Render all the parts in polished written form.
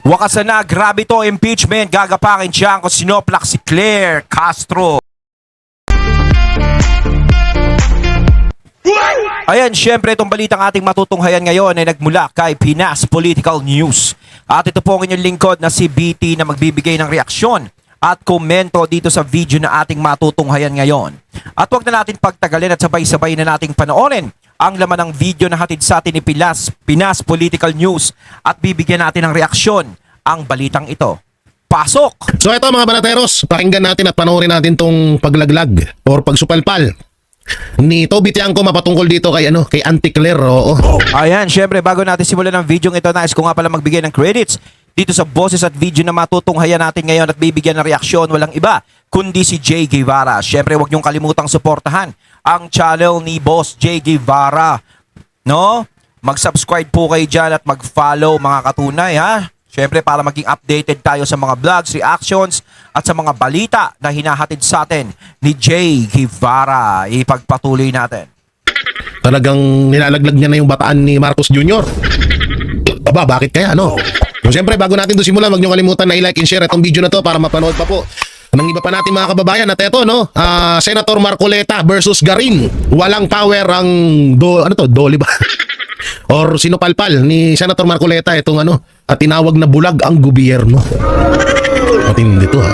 Wakas na, grabe to impeachment. Gagapakin siya kung sinoplak si Claire Castro. Ayan, syempre itong balitang ating matutunghayan ngayon ay nagmula kay Pinas Political News. At ito po ang inyong lingkod na si BT na magbibigay ng reaksyon at komento dito sa video na ating matutunghayan ngayon. At huwag na natin pagtagalin at sabay-sabay na nating panoorin ang laman ng video na hatid sa atin ni Pinas Political News at bibigyan natin ng reaksyon ang balitang ito. Pasok! So ito mga banateros, pakinggan natin at panoorin natin tong paglaglag or pagsupalpal ni Toby Tiangco mapatungkol dito kay kay Auntie Claire. Oo. Ayan, syempre bago natin simulan ang video ito, nais ko nga pala magbigay ng credits dito sa boses at video na matutunghayan natin ngayon at bibigyan ng reaksyon. Walang iba kundi si Jay Guevara. Syempre huwag niyong kalimutang suportahan ang channel ni Boss Jay Guevara. No? Mag-subscribe po kayo dyan at mag-follow mga katunay, ha? Syempre para maging updated tayo sa mga vlogs, reactions at sa mga balita na hinahatid sa atin ni Jay Guevara. Ipagpatuloy natin. Talagang nilalaglag niya na yung bataan ni Marcos Jr. Aba, bakit kaya So syempre bago natin to simulan, wag niyo kalimutan na i-like and share itong video na to para mapanood pa po ng iba pa natin mga kababayan. At eto Senator Marcoleta versus Garin. Walang power ang Dolly ba? Or sinupalpal ni Senator Marcoleta itong at tinawag na bulag ang gobyerno. Matindi to ha.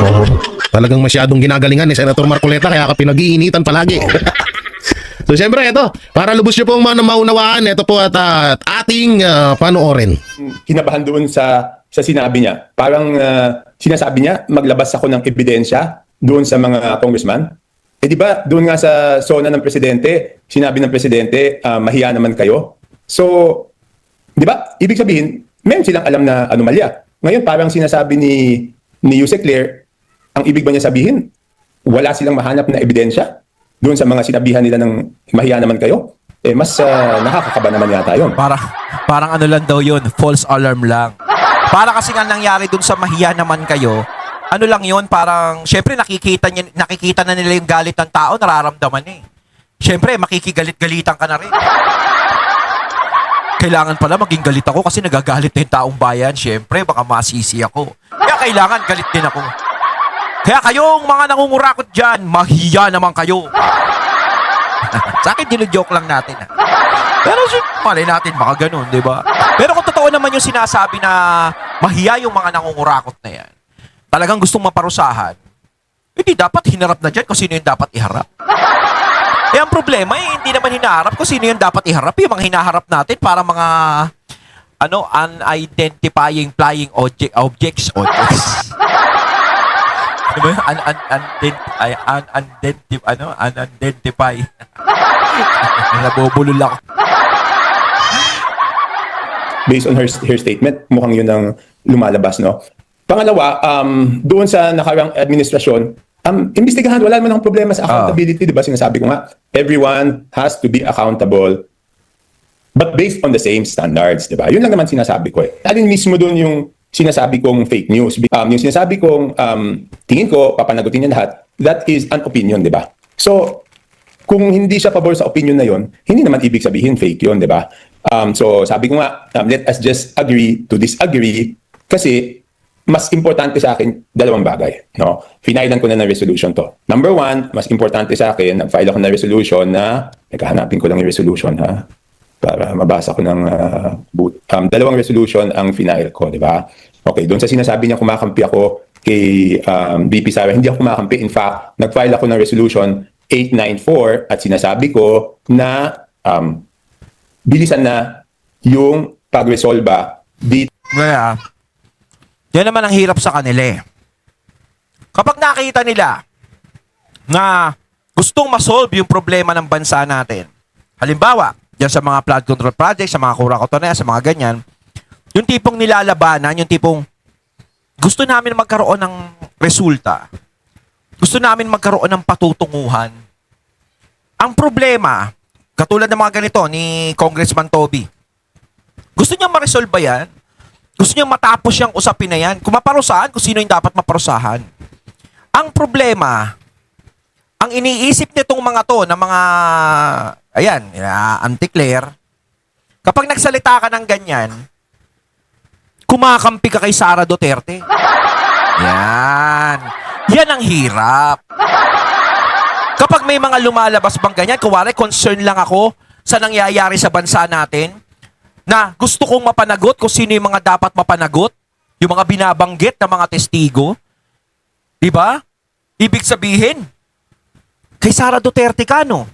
Oh, talagang masyadong ginagalingan ni Senator Marcoleta kaya ka pinag-iinitan palagi. So siyempre ito, para lubos nyo pong maunawaan, ito po at ating panoorin. Kinabahan doon sa sinabi niya. Parang sinasabi niya, maglabas ako ng ebidensya doon sa mga congressman. Eh di ba, doon nga sa zona ng presidente, sinabi ng presidente, mahiya naman kayo. So, di ba, ibig sabihin, meron silang alam na anomalya. Ngayon, parang sinasabi ni Yuse Claire, ang ibig ba niya sabihin, wala silang mahanap na ebidensya doon sa mga sinabihan nila ng mahiya naman kayo? Eh, mas nakakakaba naman yata yun. Parang ano lang daw yun, false alarm lang. Para kasi nga nangyari doon sa mahiya naman kayo, ano lang yun, parang, syempre nakikita na nila yung galit ng tao, nararamdaman eh. Syempre, makikigalit-galitan ka na rin. Kailangan pala maging galit ako kasi nagagalit na yung taong bayan. Syempre, baka masisi ako. Kaya kailangan galit din ako. Kaya kayong mga nangungurakot dyan, mahiya naman kayo. Sa akin, dino-joke lang natin. Pero malay natin, baka ganun, di ba? Pero kung totoo naman yung sinasabi na mahiya yung mga nangungurakot na yan, talagang gustong maparusahan, hindi dapat hinarap na dyan kung sino yung dapat iharap. Eh, ang problema, hindi naman hinaharap kung sino yung dapat iharap. Yung mga hinaharap natin para mga unidentifying flying objects. Diba? Unidentified. Nabubulol ako. Based on her statement, mukhang yun ang lumalabas, no? Pangalawa, doon sa nakarang administrasyon, imbestigahan, wala naman akong problema sa accountability, di ba? Sinasabi ko nga, everyone has to be accountable but based on the same standards, di ba? Yun lang naman sinasabi ko eh. Alin mismo doon yung sinasabi kong fake news. Yung sinasabi kong tingin ko, papanagutin niya lahat, that is an opinion, di ba? So, kung hindi siya pabor sa opinion na yon, hindi naman ibig sabihin fake yun, di ba? So, sabi ko nga, let us just agree to disagree kasi mas importante sa akin dalawang bagay. No? Finailan ko na ng resolution to. Number one, mas importante sa akin, nag-file ako ng resolution na, naghahanapin ko lang yung resolution ha, para mabasa ko ng dalawang resolution ang final ko, di ba? Okay, doon sa sinasabi niya kumakampi ako kay VP Sara, hindi ako kumakampi. In fact, nag-file ako ng resolution 894 at sinasabi ko na bilisan na yung pag-resolba dito. Kaya, yan naman ang hirap sa kanila eh. Kapag nakita nila na gustong masolve yung problema ng bansa natin, halimbawa, yan sa mga flood control projects, sa mga kurakotonaya, sa mga ganyan, yung tipong nilalabanan, yung tipong gusto namin magkaroon ng resulta, gusto namin magkaroon ng patutunguhan. Ang problema, katulad ng mga ganito ni Congressman Toby, gusto niya ma-resolve ba yan? Gusto niya matapos yung usapin na yan? Kung maparusahan, kung sino yung dapat maparusahan. Ang problema, ang iniisip nitong mga to, na mga, ayan, Auntie Claire, kapag nagsalita ka ng ganyan, kumakampi ka kay Sara Duterte. Yan. Yan ang hirap. Kapag may mga lumalabas bang ganyan, kuwari, concern lang ako sa nangyayari sa bansa natin, na gusto kong mapanagot kung sino yung mga dapat mapanagot, yung mga binabanggit ng mga testigo. Diba? Ibig sabihin, kay Sara Duterte ka, no?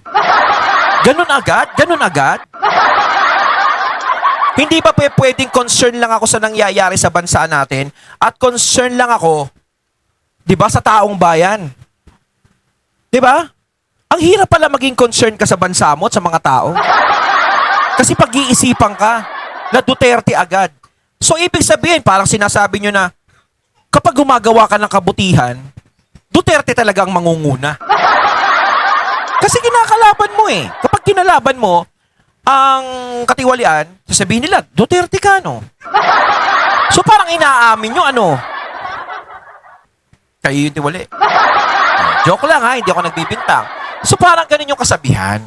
Ganun agad? Ganun agad? Hindi ba pwedeng concern lang ako sa nangyayari sa bansa natin at concern lang ako, di ba, sa taong bayan? Di ba? Ang hirap pala maging concern ka sa bansa mo at sa mga tao. Kasi pag-iisipan ka na Duterte agad. So, ibig sabihin, parang sinasabi nyo na kapag gumagawa ka ng kabutihan, Duterte talaga ang mangunguna. Kasi kinakalaban mo eh. Kapag kinalaban mo, ang katiwalian, sasabihin nila, Duterte ka, no? So parang inaamin nyo, ano? Kayo yung tiwali. Joke lang ha, hindi ako nagbibintang. So parang ganun yung kasabihan.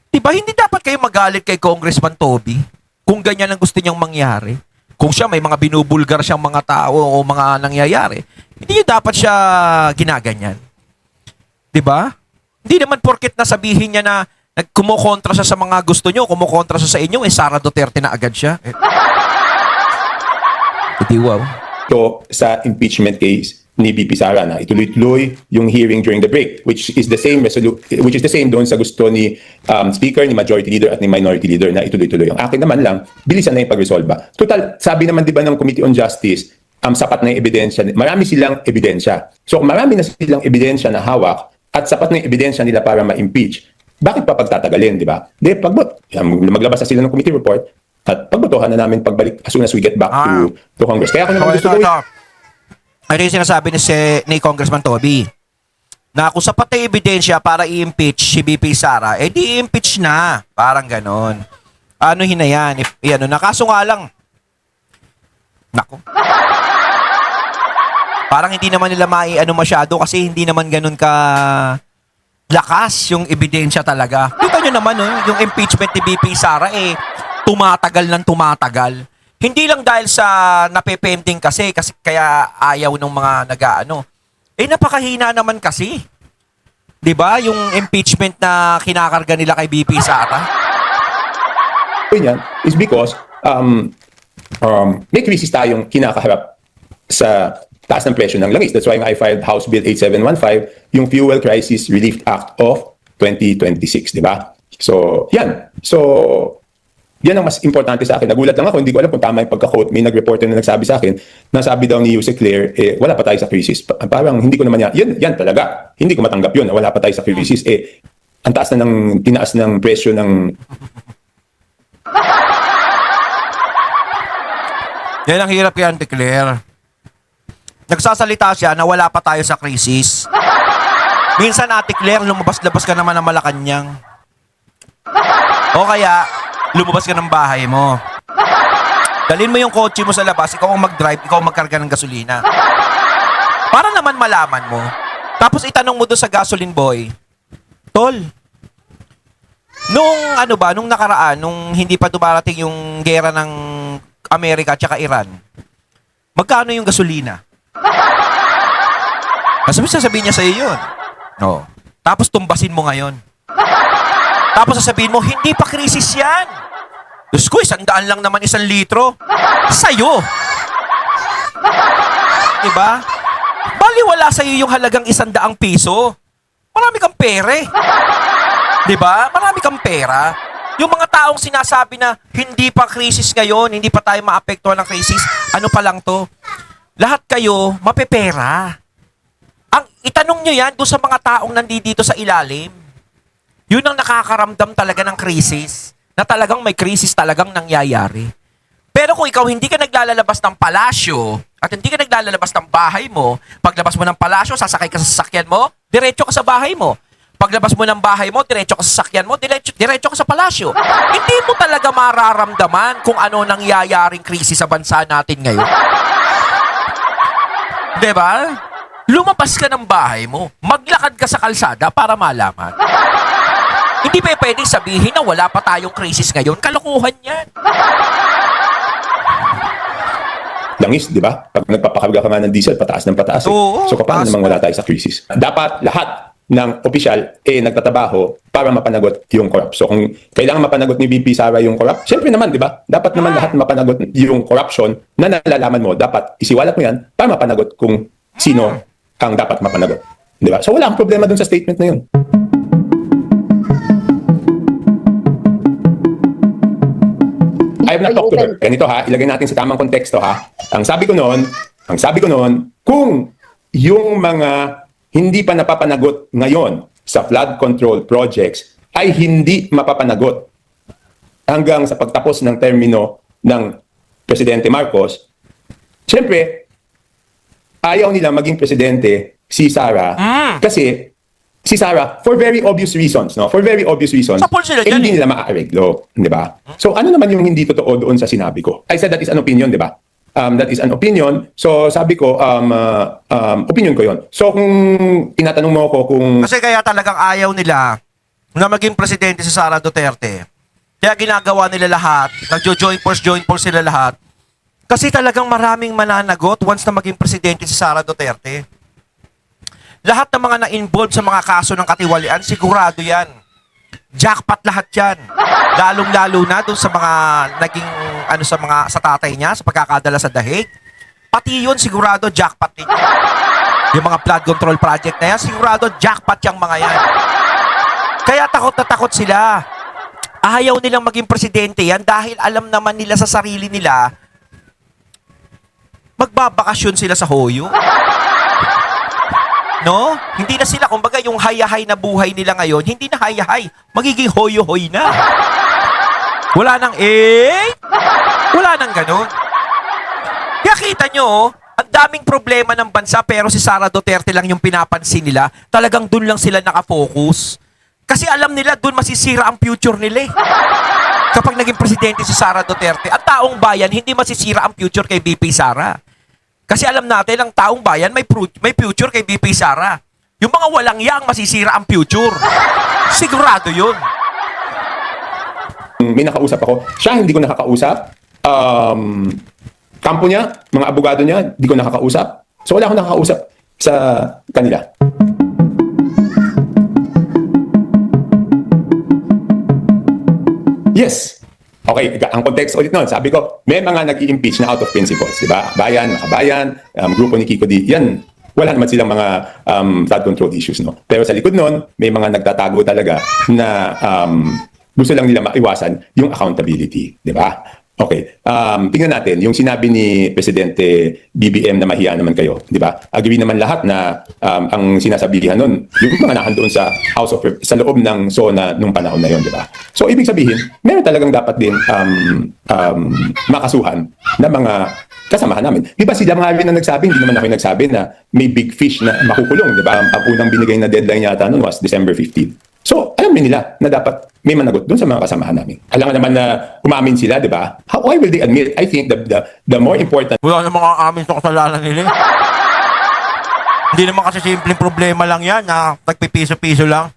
Diba, hindi dapat kayo magalit kay Congressman Toby kung ganyan ang gusto niyang mangyari. Kung siya may mga binubulgar siyang mga tao o mga nangyayari, hindi niyo dapat siya ginaganyan. Diba? Hindi naman porket na sabihin niya na kumukontra siya sa mga gusto nyo, kumukontra siya sa inyo, Sara Duterte na agad siya. Wow. So, sa impeachment case ni VP Sara na ituloy-tuloy yung hearing during the break, which is the same doon sa gusto ni Speaker, ni Majority Leader at ni Minority Leader na ituloy-tuloy. Ang akin naman lang, bilisan na yung pag-resolve. Total, sabi naman 'di ba ng Committee on Justice, sapat na yung ebidensya. Marami silang ebidensya. So, kung marami na silang ebidensya na hawak at sapat na yung ebidensya nila para ma-impeach, bakit pa pagtatagalin, di ba? Maglabas na sila ng committee report at pagbotohan na namin pagbalik as soon as we get back to Congress. Kaya ako naman gusto gawin. Ano yung sinasabi ni Congressman Toby? Na kung sapat na ebidensya para i-impeach si BP Sara, di i-impeach na. Parang ganon. Ano hinayan? Kaso nga lang, nako. Parang hindi naman nila masyado kasi hindi naman ganon ka lakas yung ebidensya talaga. Kita nyo naman, yung impeachment ni BP Sara, tumatagal ng tumatagal. Hindi lang dahil sa napepending kasi kaya ayaw ng mga napakahina naman kasi. 'Di ba? Yung impeachment na kinakarga nila kay BP Sara. Yan is because may crisis tayong kinakaharap sa taas ng presyo ng langis. That's why I filed House Bill 8715, yung Fuel Crisis Relief Act of 2026, di ba? So, yan. So, yan ang mas importante sa akin. Nagulat lang ako, hindi ko alam kung tama yung pagka-quote. May nag-reporter na nagsabi sa akin, nasabi daw ni Yuse Claire, wala pa tayo sa crisis. Parang hindi ko naman yan talaga. Hindi ko matanggap yun, wala pa tayo sa crisis. Ang taas na tinaas ng presyo ng... Yan ang hirap kay Auntie Claire. Nagsasalita siya na wala pa tayo sa krisis. Minsan, Ate Claire, lumabas-labas ka naman ng Malacanang. O kaya, lumabas ka ng bahay mo. Dalhin mo yung kotse mo sa labas, ikaw ang mag-drive, ikaw ang magkarga ng gasolina. Para naman malaman mo. Tapos itanong mo doon sa gasoline boy, Tol, nung nakaraan, nung hindi pa dumarating yung gera ng Amerika at saka Iran, magkano yung gasolina? Sasabihin niya sa'yo yun. No. Tapos tumbasin mo ngayon. Tapos sasabihin mo, hindi pa krisis yan. Diyos ko, 100 lang naman 1 litro. Sa'yo. Diba? Baliwala sa'yo yung halagang 100 piso. Marami kang pere. Diba? Marami kang pera. Yung mga taong sinasabi na hindi pa krisis ngayon, hindi pa tayo maapektuhan ng krisis, ano pa lang to? Lahat kayo, mapepera. Itanong nyo yan doon sa mga taong nandito sa ilalim. Yun ang nakakaramdam talaga ng krisis. Na talagang may krisis talagang nangyayari. Pero kung ikaw hindi ka naglalabas ng palasyo at hindi ka naglalabas ng bahay mo, paglabas mo ng palasyo, sasakay ka sa sasakyan mo, diretso ka sa bahay mo. Paglabas mo ng bahay mo, diretso ka sa sasakyan mo, diretso ka sa palasyo. Hindi mo talaga mararamdaman kung ano nangyayaring krisis sa bansa natin ngayon. Diba? Lumabas ka ng bahay mo, maglakad ka sa kalsada para malaman. Hindi pa pwedeng sabihin na wala pa tayong krisis ngayon. Kalokohan yan. langis, di ba? Pag nagpapakarga ka nga ng diesel, pataas ng pataas. Eh. Oo, So paano taas namang na. wala tayo sa crisis? Dapat lahat ng opisyal nagtatrabaho para mapanagot yung corrupt. So kung kailangan mapanagot ni VP Sara yung corrupt, syempre naman, di ba? Dapat naman lahat mapanagot yung corruption na nalalaman mo. Dapat isiwalat mo yan para mapanagot kung sino ang dapat mapanagot. Di ba? So wala akong problema dun sa statement na yun. I have not talked to her. Ganito ha, ilagay natin sa tamang konteksto ha. Ang sabi ko noon, kung yung mga hindi pa napapanagot ngayon sa flood control projects ay hindi mapapanagot hanggang sa pagtapos ng termino ng Presidente Marcos, siyempre, ayaw nila maging presidente si Sara kasi si Sara, for very obvious reasons, no? For very obvious reasons, Sapol sila dyan hindi nila maaareglo, di ba? So, ano naman yung hindi totoo doon sa sinabi ko? I said that is an opinion, di ba? That is an opinion. So, sabi ko, opinion ko yon. So, kung tinatanong mo ako kung... Kasi kaya talagang ayaw nila na maging presidente si Sara Duterte. Kaya ginagawa nila lahat, nagjo-joint force sila lahat. Kasi talagang maraming mananagot once na maging presidente si Sara Duterte. Lahat ng mga na-involved sa mga kaso ng katiwalian, sigurado yan. Jackpot lahat yan. Lalong-lalo na doon sa mga naging, sa tatay niya, sa pagkakadala sa dahig. Pati yun, sigurado jackpot din yan. Yung mga flood control project na yan, sigurado jackpot yung mga yan. Kaya takot na takot sila. Ayaw nilang maging presidente yan dahil alam naman nila sa sarili nila, magbabakasyon sila sa Hoyo. No? Hindi na sila, kumbaga yung hayahay na buhay nila ngayon, hindi na hayahay, magiging hoyo-hoy na. Wala nang wala nang ganun. Kaya kita nyo, ang daming problema ng bansa pero si Sara Duterte lang yung pinapansin nila. Talagang dun lang sila nakafocus. Kasi alam nila dun masisira ang future nila eh. Kapag naging presidente si Sara Duterte, at taong bayan, hindi masisira ang future kay BP Sara. Kasi alam natin, ang taong bayan may future kay BP Sara. Yung mga walang yang, masisira ang future. Sigurado yun. May nakausap ako. Siya, hindi ko nakakausap. Kampo niya, mga abogado niya, hindi ko nakakausap. So wala akong nakakausap sa kanila. Yes. Okay, ang context ulit nun, sabi ko, may mga nag-i-impeach na out of principles, di ba? Bayan, makabayan, grupo ni Kiko D, yan, wala naman silang mga flood control issues, no? Pero sa likod nun, may mga nagtatago talaga na gusto lang nila maiwasan yung accountability, di ba? Okay, tingnan natin, yung sinabi ni Presidente BBM na mahiya naman kayo, di ba? Agree naman lahat na ang sinasabihan nun, yung mga nakandoon sa sa loob ng SONA nung panahon na yon, di ba? So, ibig sabihin, meron talagang dapat din makasuhan na mga kasamahan namin. Di ba sila mga rin na nagsabi, hindi naman ako yung nagsabi na may big fish na makukulong, di ba? Ang unang binigay na deadline yata nun was December 15. So, alam din nila na dapat may managot doon sa mga kasamahan namin. Alam nga naman na umamin sila, di ba? Why will they admit? I think the more important... Wala na mga amin sa kasalanan nila. Hindi naman kasi simpleng problema lang yan na nagpipiso-piso lang.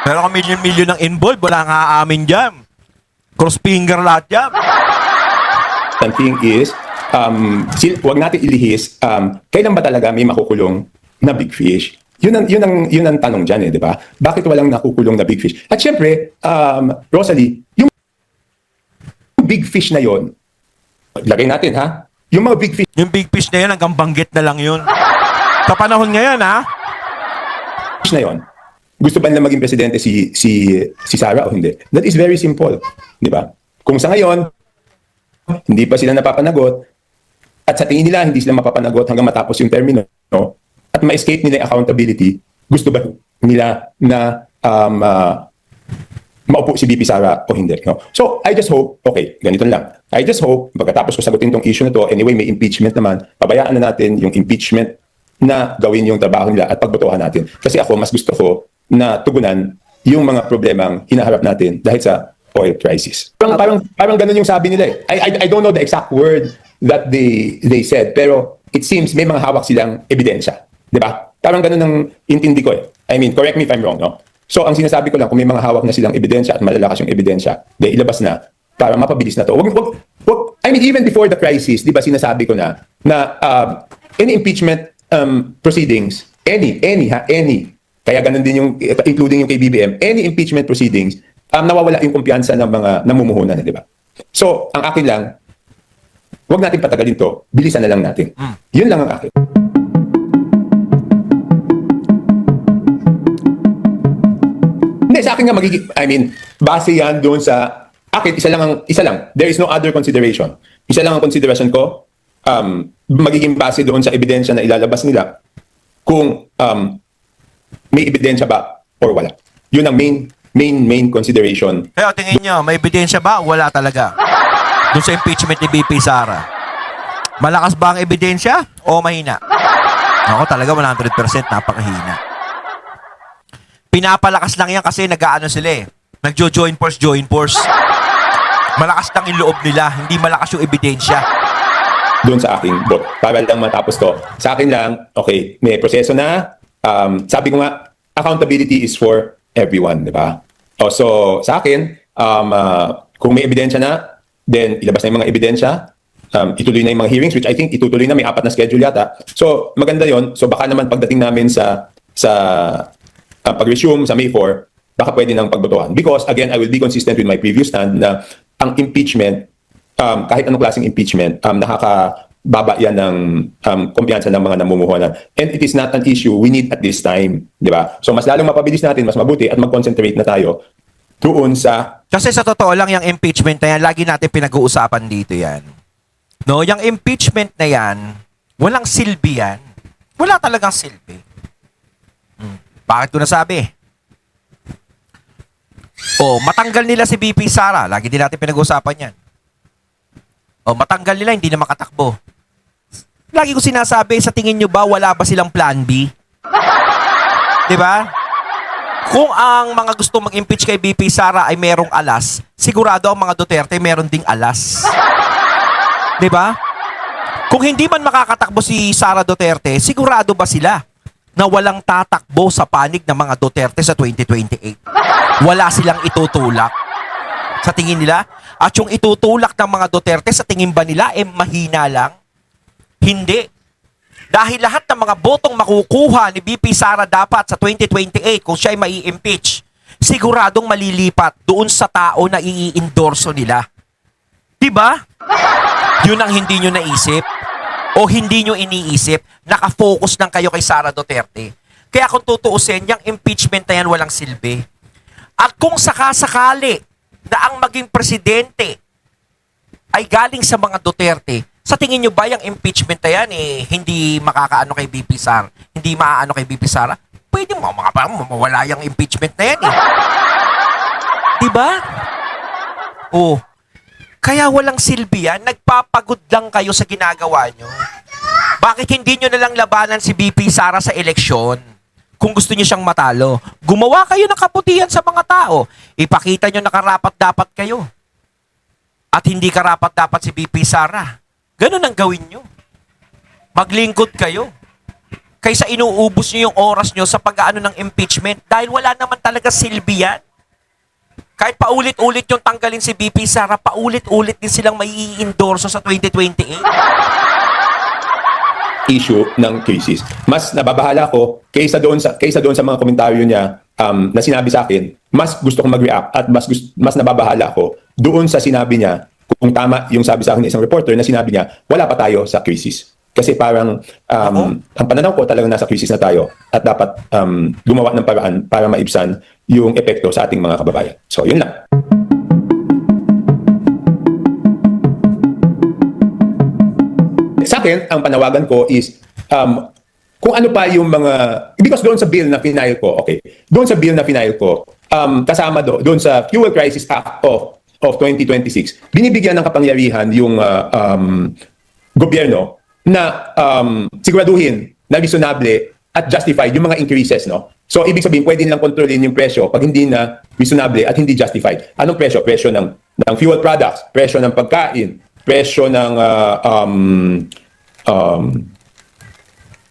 Pero kung milyon-milyon ang involved, wala nga amin dyan. Cross finger lahat yan. The thing is, wag natin ilihis, kailan ba talaga may makukulong na big fish? Yun ang tanong dyan, di ba? Bakit walang nakukulong na big fish? At syempre, Rosalie, yung big fish na yon, lagay natin ha, yung mga big fish Yung big fish na yun, hanggang banggit na lang yun. Sa panahon ngayon, ha? na yon, gusto ba nila maging presidente si Sara o hindi? That is very simple, di ba? Kung sa ngayon, hindi pa sila napapanagot, at sa tingin nila, hindi sila mapapanagot hanggang matapos yung termino, no? At ma-escape nila yung accountability, gusto ba nila na maupo si BP Sara o hindi? No? So, I just hope, okay, ganito lang. I just hope, pagkatapos ko sagutin tong issue na to, anyway, may impeachment naman, pabayaan na natin yung impeachment na gawin yung trabaho nila at pagbotohan natin. Kasi ako, mas gusto ko na tugunan yung mga problemang hinaharap natin dahil sa oil crisis. Parang ganun yung sabi nila eh. I don't know the exact word that they said, pero it seems may mga hawak silang ebidensya. Di ba? Parang ganun ang intindi ko eh. I mean, correct me if I'm wrong, no? So, ang sinasabi ko lang, kung may mga hawak na silang ebidensya at malalakas yung ebidensya, ilabas na. para mapabilis na to. I mean, even before the crisis, di ba sinasabi ko na any impeachment proceedings, any, kaya ganun din yung, including yung kay BBM, any impeachment proceedings, nawawala yung kumpiyansa ng mga namumuhunan, di ba? So, ang akin lang, wag natin patagalin to, bilisan na lang natin. Yun lang ang akin. Hindi, sa akin nga base yan doon sa, akin, isa lang, there is no other consideration. Isa lang ang consideration ko, magiging base doon sa ebidensya na ilalabas nila kung may ebidensya ba or wala. Yun ang main consideration. Kaya tingin nyo, may ebidensya ba? Wala talaga. Doon sa impeachment ni BP Sara. Malakas ba ang ebidensya o mahina? Ako talaga 100% napakahina. Pinapalakas lang yan kasi nag-aano sila eh. Nagjo-join force. Malakas lang yung loob nila, hindi malakas yung ebidensya. Doon sa aking vote. Para lang matapos to. Sa akin lang, okay, may proseso na. Sabi ko nga, accountability is for everyone, di ba? So, sa akin, kung may ebidensya na, then ilabas na yung mga ebidensya, ituloy na yung mga hearings, which I think itutuloy na, may 4 na schedule yata. So, maganda yon. So, baka naman pagdating namin sa pag-resume sa May 4, baka pwede nang pagbotohan. Because, again, I will be consistent with my previous stand na ang impeachment, kahit anong klaseng impeachment, nakakababa yan ng kumpiyansa ng mga namumuhunan. And it is not an issue we need at this time. Di ba? So, mas lalong mapabilis natin, mas mabuti, at mag-concentrate na tayo doon sa... Kasi sa totoo lang, yung impeachment na yan, lagi natin pinag-uusapan dito yan. No, yung impeachment na yan, walang silbi yan. Wala talagang silbi. Bakit ko nasabi? Matanggal nila si BP Sara. Lagi din natin pinag-uusapan yan. Matanggal nila, hindi na makatakbo. Lagi ko sinasabi, sa tingin nyo ba, wala ba silang plan B? Diba? Kung ang mga gusto mag-impeach kay BP Sara ay merong alas, sigurado ang mga Duterte meron ding alas. Diba? Kung hindi man makakatakbo si Sara Duterte, sigurado ba sila na walang tatakbo sa panig ng mga Duterte sa 2028? Wala silang itutulak sa tingin nila? At yung itutulak ng mga Duterte sa tingin ba nila mahina lang? Hindi. Dahil lahat ng mga botong makukuha ni BP Sara dapat sa 2028 kung siya ay mai-impeach, siguradong malilipat doon sa tao na i-endorso nila. Diba? Yun ang hindi nyo naisip o hindi nyo iniisip, nakafocus lang kayo kay Sara Duterte. Kaya kung tutuusin, yung impeachment na yan walang silbi. At kung sakasakali na ang maging presidente ay galing sa mga Duterte, sa tingin nyo ba yung impeachment na yan hindi makakaano kay BP Sara? Hindi maaano kay BP Sara? Pwede mawala yung impeachment na yan Diba? Kaya walang silbi yan. Nagpapagod lang kayo sa ginagawa nyo. Bakit hindi nyo nalang labanan si BP Sara sa eleksyon? Kung gusto nyo siyang matalo, gumawa kayo ng kabutihan sa mga tao. Ipakita nyo na karapat-dapat kayo. At hindi karapat-dapat si BP Sara. Ganun ang gawin nyo. Maglingkod kayo. Kaysa inuubos nyo yung oras nyo sa pag-aano ng impeachment dahil wala naman talaga silbi yan. Kahit paulit-ulit yung tanggalin si BP Sara, paulit-ulit din silang may i-endorso sa 2028. Issue ng crisis. Mas nababahala ko kaysa doon sa mga komentaryo niya na sinabi sa akin, mas gusto kong mag-react at mas nababahala ko doon sa sinabi niya, kung tama yung sabi sa akin ng isang reporter na sinabi niya, wala pa tayo sa crisis. Kasi parang ang pananaw ko talagang nasa crisis na tayo at dapat gumawa ng paraan para maibsan yung epekto sa ating mga kababayan. So, yun lang. Sa akin, ang panawagan ko is kung ano pa yung mga... Because doon sa bill na final ko, kasama doon sa Fuel Crisis Act of 2026, binibigyan ng kapangyarihan yung gobyerno na siguraduhin na reasonable at justified yung mga increases, no? So, ibig sabihin, pwede nilang kontrolin yung presyo pag hindi na reasonable at hindi justified. Anong presyo? Presyo ng fuel products, presyo ng pagkain, presyo ng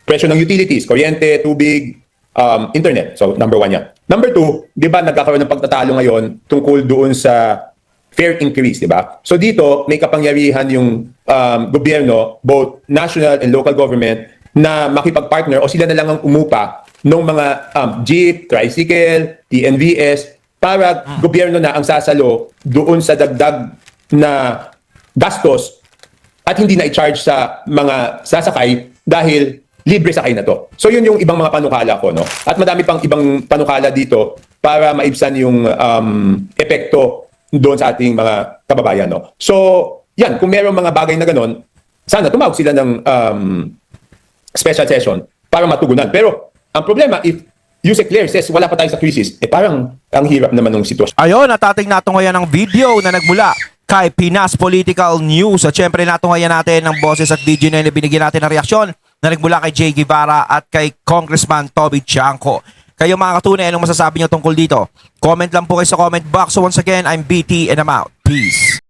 presyo ng utilities, kuryente, tubig, internet. So, number 1 yan. Number 2, di ba nagkakaroon ng pagtatalo ngayon tungkol doon sa fare increase, di ba? So dito, may kapangyarihan yung gobyerno, both national and local government, na makipag-partner o sila na lang ang umupa ng mga jeep, tricycle, TNVS, para gobyerno na ang sasalo doon sa dagdag na gastos at hindi na i-charge sa mga sasakay dahil libre sakay na to. So yun yung ibang mga panukala ko, no? At madami pang ibang panukala dito para maibsan yung epekto doon sa ating mga kababayan, no? So, yan, kung mayroong mga bagay na ganon, sana tumawag sila ng special session para matugunan. Pero ang problema, if Yusek Claire says wala pa tayo sa crisis, parang ang hirap naman ng sitwasyon. Ayun, natating natungayan ng video na nagmula kay Pinas Political News. At syempre natungayan natin ng boses at video na binigyan natin ng reaksyon na nagmula kay Jay Guevara at kay Congressman Toby Chanco. Kayo mga katunay, anong masasabi nyo tungkol dito? Comment lang po kayo sa comment box. So once again, I'm BT and I'm out. Peace.